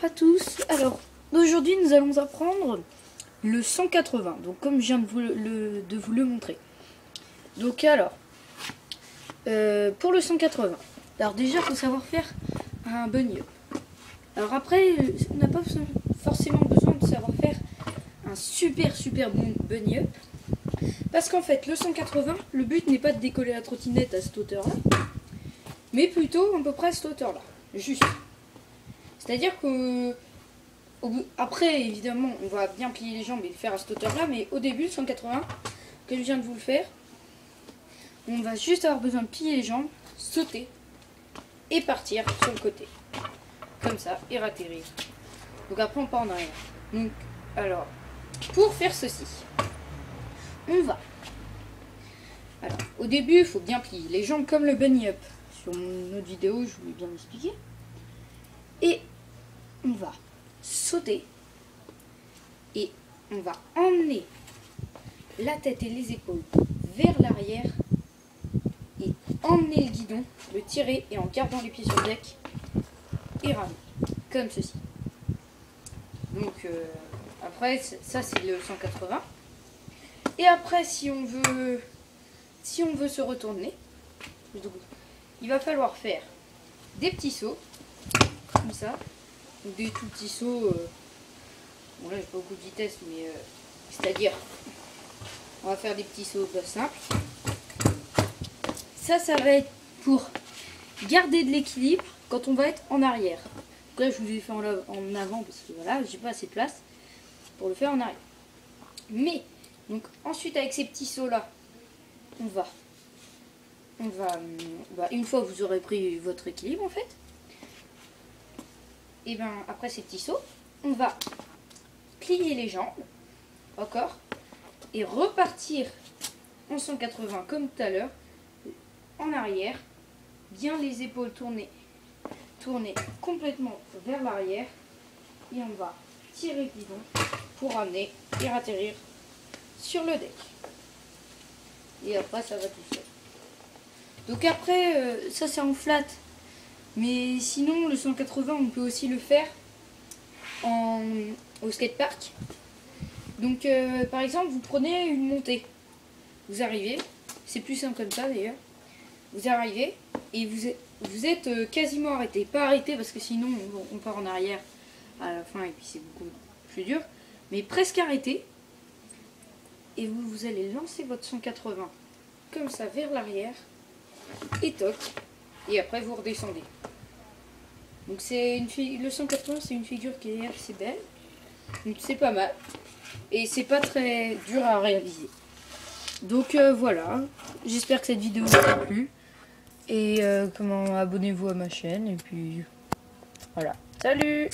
à tous. Alors, aujourd'hui nous allons apprendre le 180, donc comme je viens de vous le montrer. Donc alors, pour le 180, alors déjà il faut savoir faire un bunny up. Alors après, on n'a pas forcément besoin de savoir faire un super bon bunny up. Parce qu'en fait, le 180, le but n'est pas de décoller la trottinette à cette hauteur-là, mais plutôt à peu près à cette hauteur-là, juste. C'est-à-dire que après, évidemment, on va bien plier les jambes et le faire à cette hauteur-là, mais au début, le 180, que je viens de vous le faire, on va juste avoir besoin de plier les jambes, sauter et partir sur le côté. Comme ça, et atterrir. Donc après, on part en arrière. Donc, alors, pour faire ceci, on va. Alors, au début, il faut bien plier les jambes comme le bunny up. Sur mon autre vidéo, je vous l'ai bien expliqué. Et on va sauter et on va emmener la tête et les épaules vers l'arrière et emmener le guidon, le tirer et en gardant les pieds sur le deck et ramener comme ceci. Donc après ça c'est le 180 et après si on veut se retourner, donc, il va falloir faire des petits sauts comme ça. Des tout petits sauts, bon là j'ai pas beaucoup de vitesse, mais c'est-à-dire, on va faire des petits sauts simples. Ça va être pour garder de l'équilibre quand on va être en arrière. Donc là je vous ai fait en avant parce que voilà, j'ai pas assez de place pour le faire en arrière. Mais, donc ensuite avec ces petits sauts là, on va une fois que vous aurez pris votre équilibre en fait, et bien après ces petits sauts, on va plier les jambes, encore, et repartir en 180 comme tout à l'heure, en arrière, bien les épaules tourner complètement vers l'arrière, et on va tirer le guidon pour ramener et atterrir sur le deck. Et après ça va tout seul. Donc après, ça c'est en flat. Mais sinon, le 180, on peut aussi le faire au skatepark. Donc, par exemple, vous prenez une montée. Vous arrivez, c'est plus simple comme ça d'ailleurs. Vous arrivez et vous êtes quasiment arrêté. Pas arrêté parce que sinon, on part en arrière à la fin et puis c'est beaucoup plus dur. Mais presque arrêté. Et vous allez lancer votre 180 comme ça vers l'arrière. Et toc. Et après, vous redescendez. Donc le 180 c'est une figure qui est assez belle, donc c'est pas mal et c'est pas très dur à réaliser. Donc voilà, j'espère que cette vidéo vous a plu et abonnez-vous à ma chaîne et puis voilà, salut.